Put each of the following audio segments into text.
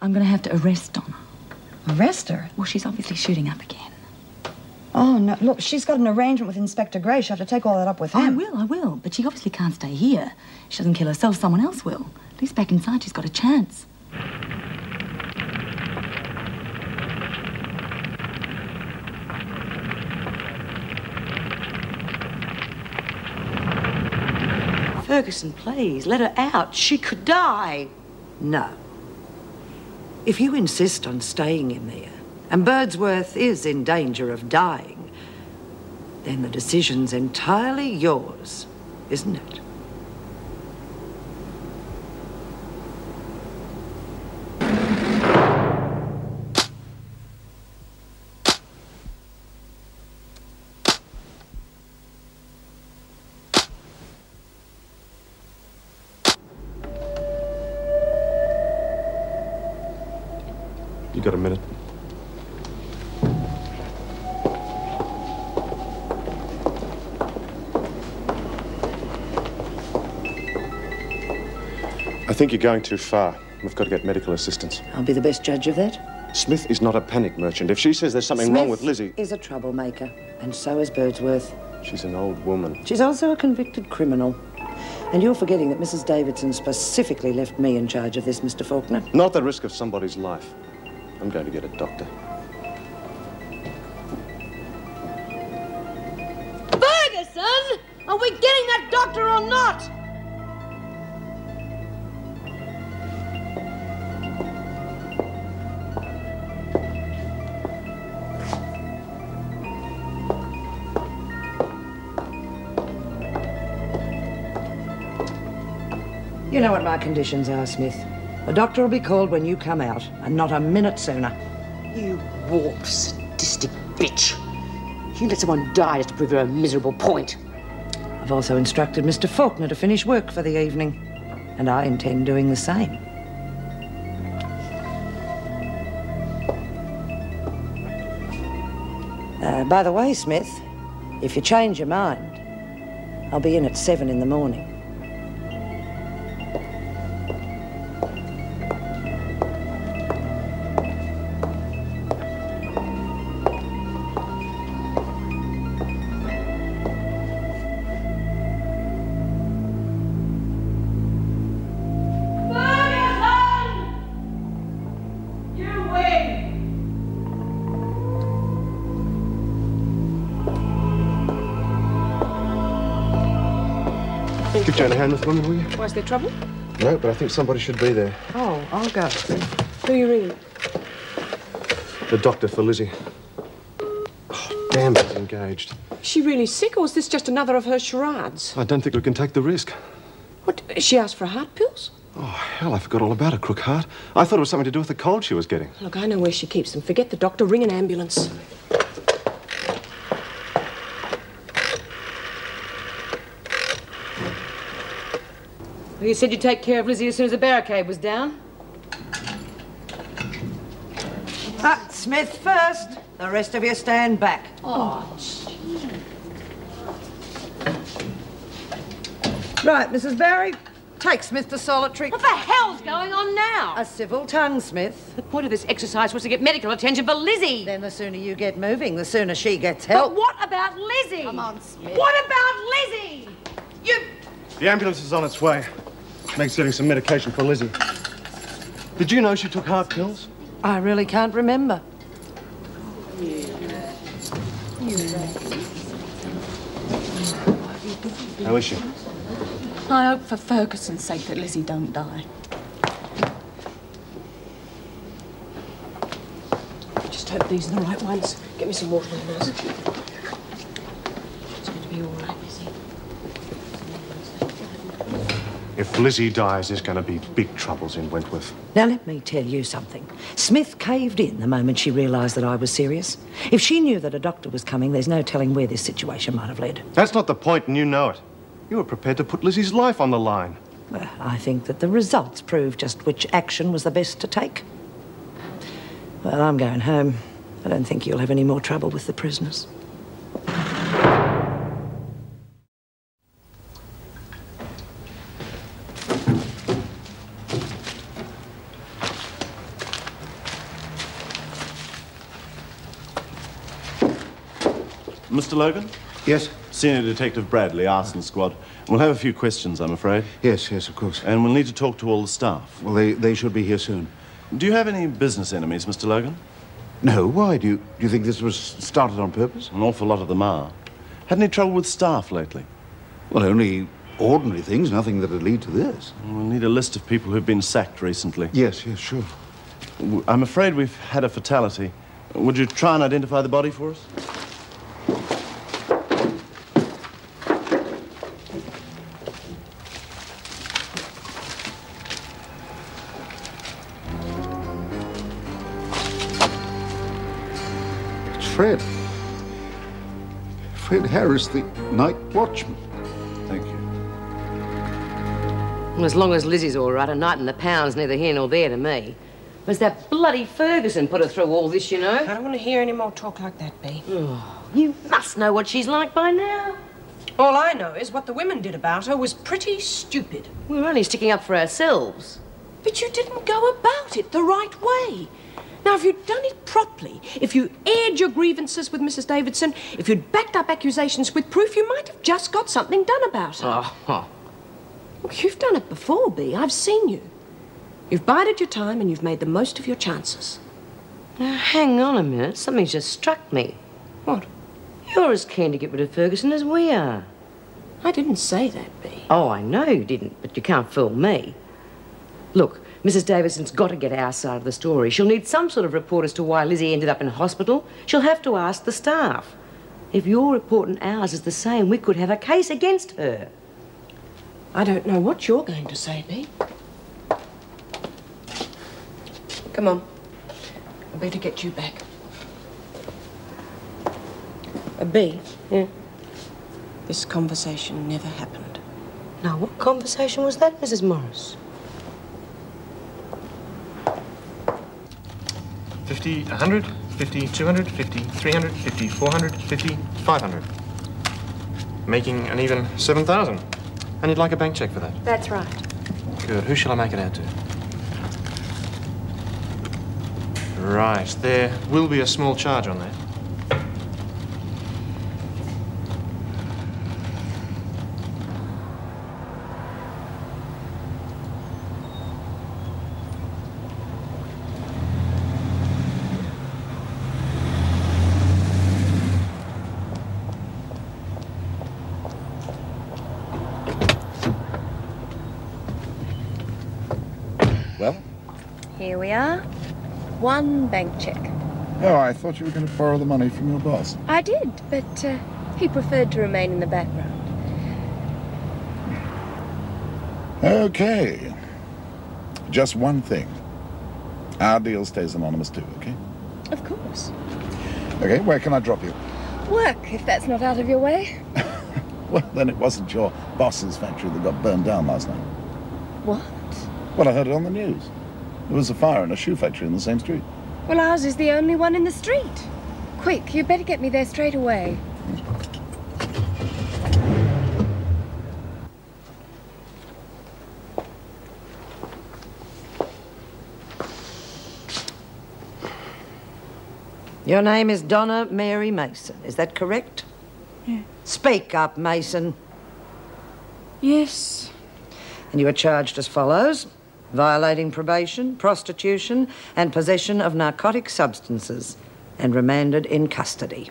I'm going to have to arrest Donna. Arrest her? Well, she's obviously shooting up again. Oh, no. Look, she's got an arrangement with Inspector Gray. She'll have to take all that up with him. I will. But she obviously can't stay here. If she doesn't kill herself, someone else will. At least back inside, she's got a chance. Ferguson, please, let her out. She could die. No. If you insist on staying in there, and Birdsworth is in danger of dying, then the decision's entirely yours, isn't it? You got a minute? I think you're going too far. We've got to get medical assistance. I'll be the best judge of that. Smith is not a panic merchant. If she says there's something wrong with Lizzie... Smith is a troublemaker, and so is Birdsworth. She's an old woman. She's also a convicted criminal. And you're forgetting that Mrs. Davidson specifically left me in charge of this, Mr. Faulkner. Not at the risk of somebody's life. I'm going to get a doctor. Ferguson! Are we getting that doctor or not? You know what my conditions are, Smith. The doctor will be called when you come out, and not a minute sooner. You warped, sadistic bitch. You let someone die just to prove you're a miserable point. I've also instructed Mr. Faulkner to finish work for the evening, and I intend doing the same. By the way, Smith, if you change your mind, I'll be in at 7 in the morning. Give Jane a hand with the woman, will you? Why, is there trouble? No, but I think somebody should be there. Oh, I'll go. Who are you ringing? The doctor for Lizzie. Oh, damn, she's engaged. Is she really sick, or is this just another of her charades? I don't think we can take the risk. What, she asked for heart pills? Oh, hell, I forgot all about a crook heart. I thought it was something to do with the cold she was getting. Look, I know where she keeps them. Forget the doctor. Ring an ambulance. Well, you said you'd take care of Lizzie as soon as the barricade was down. Smith first. The rest of you stand back. Oh, Right, Mrs. Barry, take Smith to solitary. what the hell's going on now? A civil tongue, Smith. The point of this exercise was to get medical attention for Lizzie. Then the sooner you get moving, the sooner she gets But help. what about Lizzie? Come on, Smith. What about Lizzie? You... The ambulance is on its way. Meg's getting some medication for Lizzie. Did you know she took heart pills? I really can't remember. How is she? I hope for Ferguson's sake that Lizzie don't die. Just hope these are the right ones. Get me some water, nurse. It's going to be all right, Lizzie. If Lizzie dies, there's going to be big troubles in Wentworth. Now, let me tell you something. Smith caved in the moment she realised that I was serious. If she knew that a doctor was coming, there's no telling where this situation might have led. That's not the point, and you know it. You were prepared to put Lizzie's life on the line. Well, I think that the results prove just which action was the best to take. Well, I'm going home. I don't think you'll have any more trouble with the prisoners. Mr. Logan? Yes? Senior Detective Bradley, Arson Squad. We'll have a few questions, I'm afraid. Yes, of course. And we'll need to talk to all the staff. Well, they should be here soon. Do you have any business enemies, Mr. Logan? No, why? Do you think this was started on purpose? An awful lot of them are. Had any trouble with staff lately? Well, only ordinary things, nothing that'd lead to this. We'll need a list of people who've been sacked recently. Yes, sure. I'm afraid we've had a fatality. Would you try and identify the body for us? It's Fred. Fred Harris, the night watchman. Thank you. Well, as long as Lizzie's all right, a night in the pound's neither here nor there to me. It was that bloody Ferguson put her through all this, you know. I don't want to hear any more talk like that, Bea. Oh, you must know what she's like by now. All I know is what the women did about her was pretty stupid. We were only sticking up for ourselves. But you didn't go about it the right way. Now, if you'd done it properly, if you aired your grievances with Mrs. Davidson, if you'd backed up accusations with proof, you might have just got something done about her. Oh. Look, you've done it before, Bea. I've seen you. You've bided your time and you've made the most of your chances. Now, hang on a minute. Something's just struck me. What? You're as keen to get rid of Ferguson as we are. I didn't say that, Bea. Oh, I know you didn't, but you can't fool me. Look, Mrs. Davidson's got to get our side of the story. She'll need some sort of report as to why Lizzie ended up in hospital. She'll have to ask the staff. If your report and ours is the same, we could have a case against her. I don't know what you're going to say, Bea. Come on. I better get you back. Bea? Yeah? This conversation never happened. Now, what conversation was that, Mrs. Morris? 50, 100, 50, 200, 50, 300, 50, 400, 50, 500. Making an even 7,000. And you'd like a bank check for that? That's right. Good. Who shall I make it out to? Right. There will be a small charge on that. Well? Here we are. One bank check. Oh, I thought you were going to borrow the money from your boss. I did, but he preferred to remain in the background. Okay. Just one thing. Our deal stays anonymous too, okay? Of course. Okay, where can I drop you? Work, if that's not out of your way. Well, then it wasn't your boss's factory that got burned down last night. What? Well, I heard it on the news. There was a fire in a shoe factory in the same street. Well, ours is the only one in the street. Quick, you better get me there straight away. Your name is Donna Mary Mason, is that correct? Yeah. Speak up, Mason. Yes. And you are charged as follows: violating probation, prostitution, and possession of narcotic substances, and remanded in custody.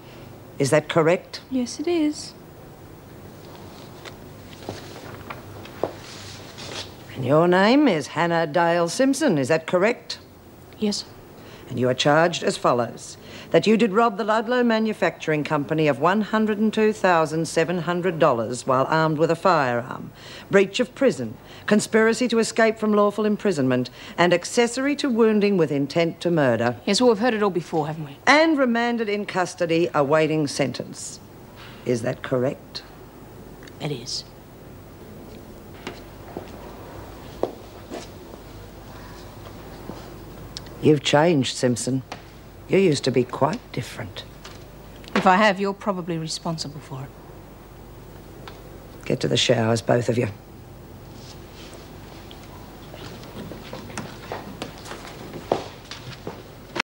Is that correct? Yes, it is. And your name is Hannah Dale Simpson, is that correct? Yes. And you are charged as follows: that you did rob the Ludlow Manufacturing Company of $102,700 while armed with a firearm, breach of prison, conspiracy to escape from lawful imprisonment, and accessory to wounding with intent to murder. Yes, well, we've heard it all before, haven't we? And remanded in custody awaiting sentence. Is that correct? It is. You've changed, Simpson. You used to be quite different. If I have, you're probably responsible for it. Get to the showers, both of you.